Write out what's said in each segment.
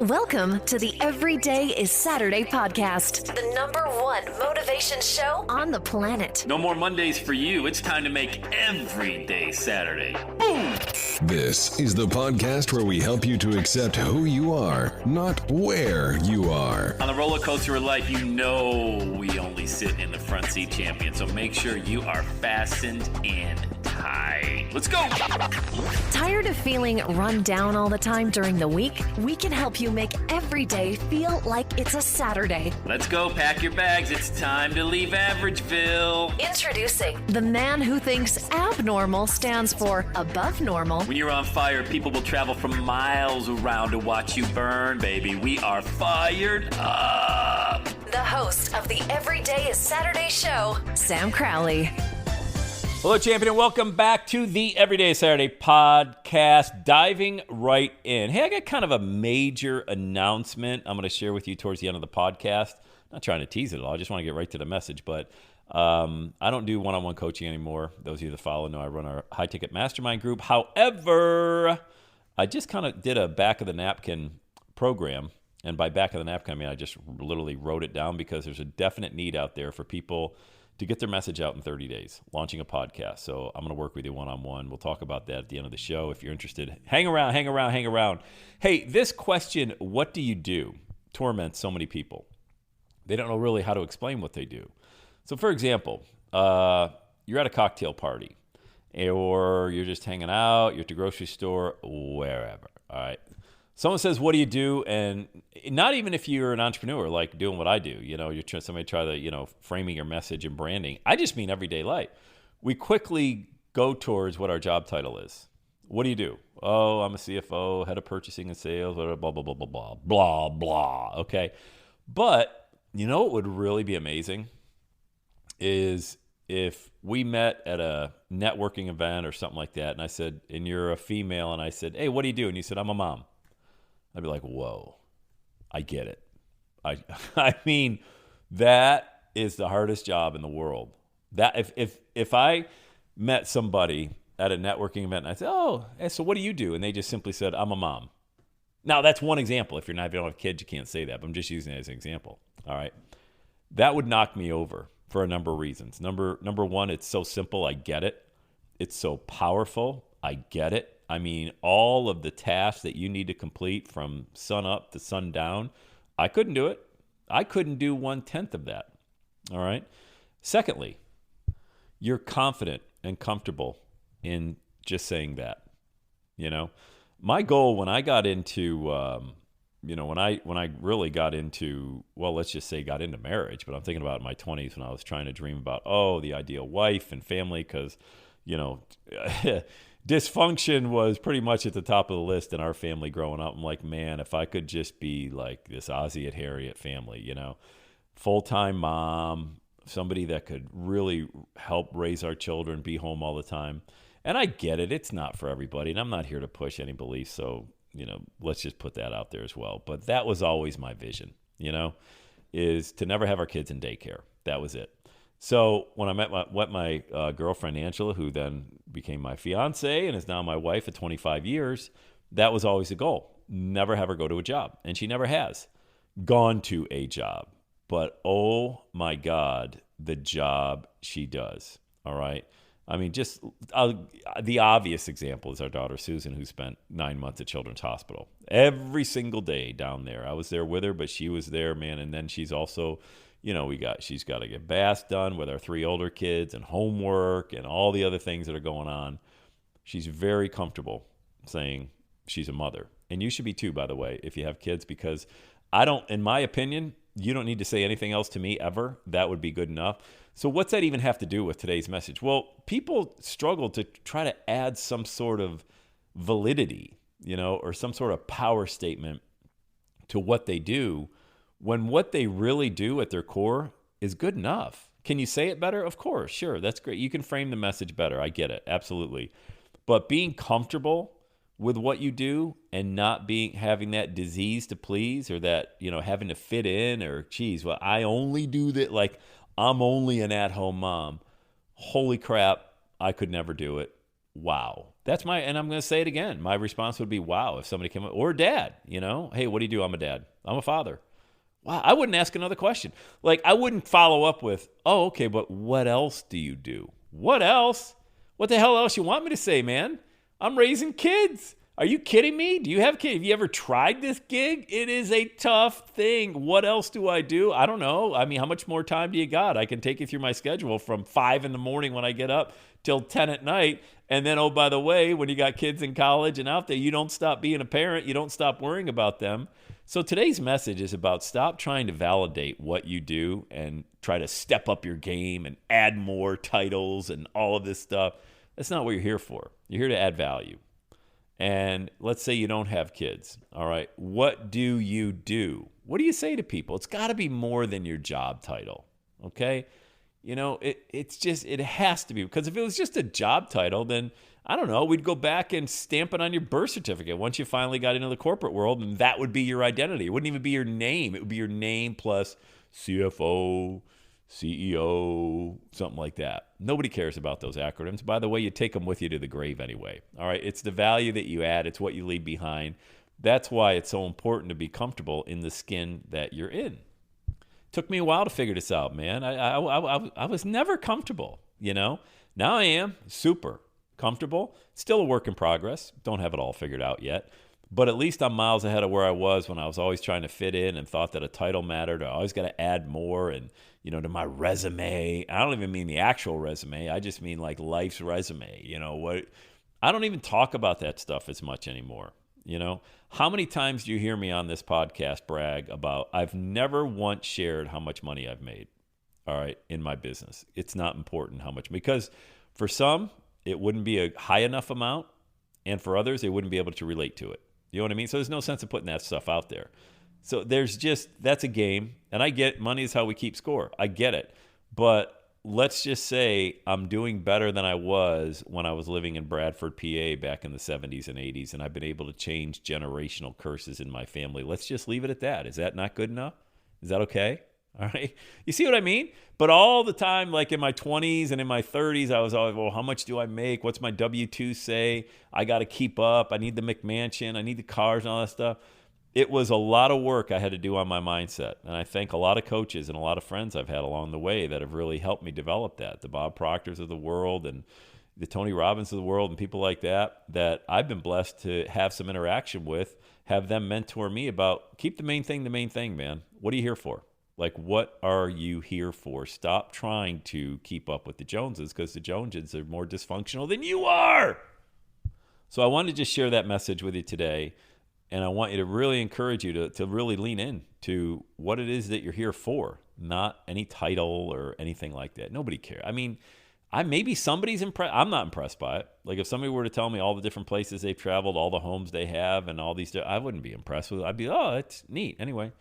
Welcome to the Everyday is Saturday podcast, the #1 motivation show on the planet. No more Mondays for you. It's time to make every day Saturday. Boom! This is the podcast where we help you to accept who you are, not where you are. On the roller coaster of life, you know we only sit in the front seat, champion. So make sure you are fastened and tight. Let's go! Tired of feeling run down all the time during the week? We can help you make every day feel like it's a Saturday. Let's go. Pack your bags. It's time to leave Averageville. Introducing the man who thinks abnormal stands for above normal. When you're on fire, people will travel from miles around to watch you burn, baby. We are fired up. The host of the Everyday is Saturday show, Sam Crowley. Hello, champion, and welcome back to the Everyday Saturday podcast. Diving right in. Hey, I got kind of a major announcement I'm going to share with you towards the end of the podcast. I'm not trying to tease it at all. I just want to get right to the message. But I don't do one-on-one coaching anymore. Those of you that follow know I run our high-ticket mastermind group. However, I just kind of did a back-of-the-napkin program. And by back of the napkin, I mean I just literally wrote it down because there's a definite need out there for people to get their message out in 30 days, launching a podcast. So I'm going to work with you one-on-one. We'll talk about that at the end of the show. If you're interested, hang around. Hey, this question, what do you do, torments so many people. They don't know really how to explain what they do. So for example, you're at a cocktail party or you're just hanging out, you're at the grocery store, wherever, all right? Someone says, what do you do? And not even if you're an entrepreneur, like doing what I do, you're trying, somebody try the, framing your message and branding. I just mean everyday life. We quickly go towards what our job title is. What do you do? Oh, I'm a CFO, head of purchasing and sales, blah, blah, blah, blah, blah, blah, blah, blah. Okay. But you know what would really be amazing is if we met at a networking event or something like that. And I said, and you're a female. And I said, hey, what do you do? And you said, I'm a mom. I'd be like, whoa, I get it. I mean, that is the hardest job in the world. That if I met somebody at a networking event and I said, oh, hey, so what do you do? And they just simply said, I'm a mom. Now, that's one example. If you don't have kids, you can't say that. But I'm just using it as an example. All right. That would knock me over for a number of reasons. Number one, it's so simple. I get it. It's so powerful. I get it. I mean, all of the tasks that you need to complete from sun up to sun down, I couldn't do it. I couldn't do 1/10 of that. All right. Secondly, you're confident and comfortable in just saying that. My goal when I got into, when I really got into, well, let's just say got into marriage, but I'm thinking about my 20s when I was trying to dream about, the ideal wife and family, because, dysfunction was pretty much at the top of the list in our family growing up. I'm like, man, if I could just be like this Ozzie and Harriet family, full-time mom, somebody that could really help raise our children, be home all the time. And I get it. It's not for everybody. And I'm not here to push any beliefs. So, let's just put that out there as well. But that was always my vision, is to never have our kids in daycare. That was it. So when I met my girlfriend, Angela, who then became my fiance and is now my wife at 25 years, that was always the goal. Never have her go to a job. And she never has gone to a job. But oh my God, the job she does. All right. I mean, just the obvious example is our daughter, Susan, who spent 9 months at Children's Hospital. Every single day down there. I was there with her, but she was there, man. And then she's also... she's got to get baths done with our 3 older kids and homework and all the other things that are going on. She's very comfortable saying she's a mother. And you should be too, by the way, if you have kids, because in my opinion, you don't need to say anything else to me ever. That would be good enough. So what's that even have to do with today's message? Well, people struggle to try to add some sort of validity, or some sort of power statement to what they do, when what they really do at their core is good enough. Can you say it better? Of course, sure, that's great. You can frame the message better. I get it, absolutely. But being comfortable with what you do and not having that disease to please, or that, having to fit in, or geez, well, I only do that, like I'm only an at-home mom. Holy crap, I could never do it. Wow. And I'm going to say it again. My response would be, wow, if somebody came up, or dad, hey, what do you do? I'm a dad. I'm a father. Wow, I wouldn't ask another question. Like, I wouldn't follow up with, oh, okay, but what else do you do? What else? What the hell else you want me to say, man? I'm raising kids. Are you kidding me? Do you have kids? Have you ever tried this gig? It is a tough thing. What else do? I don't know. I mean, how much more time do you got? I can take you through my schedule from 5 in the morning when I get up till 10 at night. And then, oh, by the way, when you got kids in college and out there, you don't stop being a parent. You don't stop worrying about them. So today's message is about stop trying to validate what you do and try to step up your game and add more titles and all of this stuff. That's not what you're here for. You're here to add value. And let's say you don't have kids. All right. What do you do? What do you say to people? It's got to be more than your job title. Okay. It has to be, because if it was just a job title, then I don't know, we'd go back and stamp it on your birth certificate once you finally got into the corporate world, and that would be your identity. It wouldn't even be your name. It would be your name plus CFO, CEO, something like that. Nobody cares about those acronyms. By the way, you take them with you to the grave anyway. All right. It's the value that you add. It's what you leave behind. That's why it's so important to be comfortable in the skin that you're in. Took me a while to figure this out, man. I was never comfortable, Now I am super comfortable. Still a work in progress. Don't have it all figured out yet. But at least I'm miles ahead of where I was when I was always trying to fit in and thought that a title mattered. I always got to add more and, to my resume. I don't even mean the actual resume. I just mean like life's resume. I don't even talk about that stuff as much anymore. How many times do you hear me on this podcast brag about I've never once shared how much money I've made, all right, in my business? It's not important how much, because for some, it wouldn't be a high enough amount, and for others, they wouldn't be able to relate to it. You know what I mean? So there's no sense of putting that stuff out there. So that's a game, and I get money is how we keep score. I get it. But let's just say I'm doing better than I was when I was living in Bradford, PA back in the 70s and 80s, and I've been able to change generational curses in my family. Let's just leave it at that. Is that not good enough? Is that okay? All right. You see what I mean? But all the time, like in my 20s and in my 30s, I was always, well, how much do I make? What's my W-2 say? I got to keep up. I need the McMansion. I need the cars and all that stuff. It was a lot of work I had to do on my mindset. And I thank a lot of coaches and a lot of friends I've had along the way that have really helped me develop that. The Bob Proctors of the world and the Tony Robbins of the world and people like that I've been blessed to have some interaction with, have them mentor me about keep the main thing, man. What are you here for? Like, what are you here for? Stop trying to keep up with the Joneses, because the Joneses are more dysfunctional than you are. So I wanted to just share that message with you today. And I want you to really encourage you to really lean in to what it is that you're here for, not any title or anything like that. Nobody cares. I mean, maybe somebody's impressed. I'm not impressed by it. Like if somebody were to tell me all the different places they've traveled, all the homes they have, and all these, I wouldn't be impressed with it. I'd be, oh, it's neat. Anyway,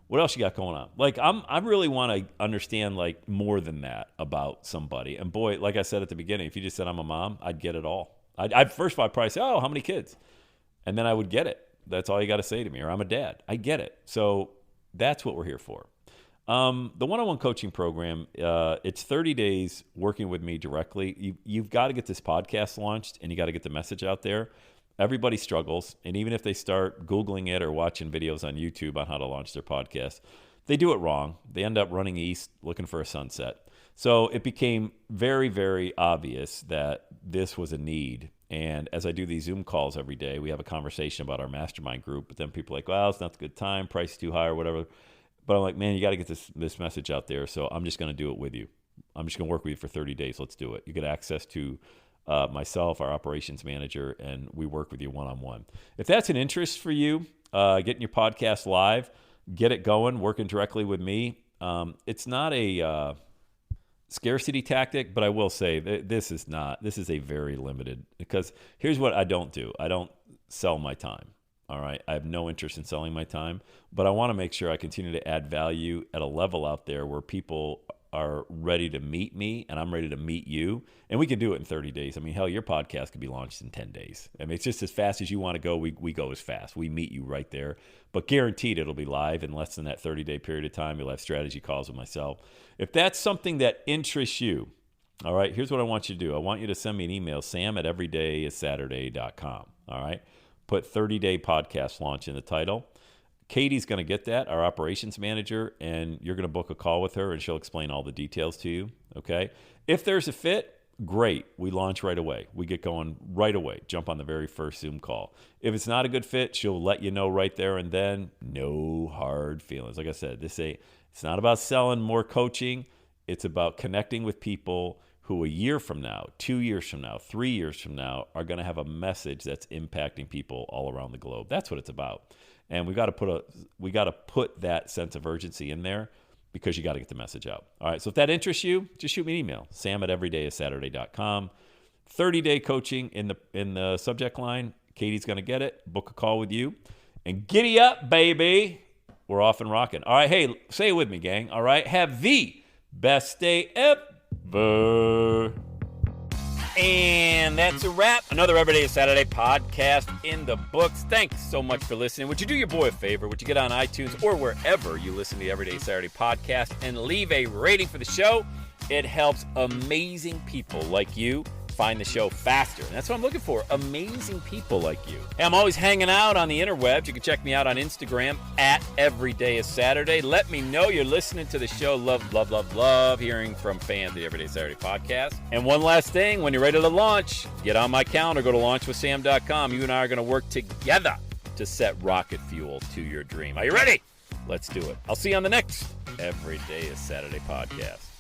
what else you got going on? Like I really want to understand like more than that about somebody. And boy, like I said at the beginning, if you just said I'm a mom, I'd get it all. I'd first of all, I'd probably say, oh, how many kids? And then I would get it. That's all you got to say to me, or I'm a dad. I get it. So that's what we're here for. The one-on-one coaching program, it's 30 days working with me directly. You've got to get this podcast launched, and you got to get the message out there. Everybody struggles, and even if they start Googling it or watching videos on YouTube on how to launch their podcast, they do it wrong. They end up running east looking for a sunset. So it became very, very obvious that this was a need. And as I do these Zoom calls every day, we have a conversation about our mastermind group. But then people are like, well, it's not a good time, price is too high or whatever. But I'm like, man, you got to get this message out there. So I'm just going to do it with you. I'm just going to work with you for 30 days. Let's do it. You get access to myself, our operations manager, and we work with you one-on-one. If that's an interest for you, getting your podcast live, get it going, working directly with me. It's not a scarcity tactic, but I will say this is a very limited, because here's what I don't do. I don't sell my time. All right. I have no interest in selling my time, but I want to make sure I continue to add value at a level out there where people are ready to meet me and I'm ready to meet you. And we can do it in 30 days. I mean, hell, your podcast could be launched in 10 days. I mean, it's just as fast as you want to go. We go as fast. We meet you right there, but guaranteed it'll be live in less than that 30-day period of time. You'll have strategy calls with myself. If that's something that interests you, All right, here's what I want you to do. I want you to send me an email, sam@everydayissaturday.com. All right, put 30-day podcast launch in the title. Katie's going to get that, our operations manager, and you're going to book a call with her, and she'll explain all the details to you, okay? If there's a fit, great. We launch right away. We get going right away. Jump on the very first Zoom call. If it's not a good fit, she'll let you know right there and then. No hard feelings. Like I said, it's not about selling more coaching. It's about connecting with people who a year from now, 2 years from now, 3 years from now are going to have a message that's impacting people all around the globe. That's what it's about. And we got to put that sense of urgency in there because you got to get the message out. All right. So if that interests you, just shoot me an email, sam@everydayissaturday.com. 30-day coaching in the subject line. Katie's going to get it. Book a call with you. And giddy up, baby. We're off and rocking. All right. Hey, say it with me, gang. All right. Have the best day ever. And that's a wrap. Another Everyday is Saturday podcast in the books. Thanks so much for listening. Would you do your boy a favor? Would you get on iTunes or wherever you listen to the Everyday Saturday podcast and leave a rating for the show? It helps amazing people like you find the show faster. And that's what I'm looking for, amazing people like you. Hey, I'm always hanging out on the interwebs. You can check me out on Instagram @EverydayIsSaturday. Let me know you're listening to the show. Love hearing from fans of the Everyday Saturday podcast. And one last thing, when you're ready to launch, get on my calendar, go to launchwithsam.com. You and I are going to work together to set rocket fuel to your dream. Are you ready? Let's do it. I'll see you on the next Everyday is Saturday podcast.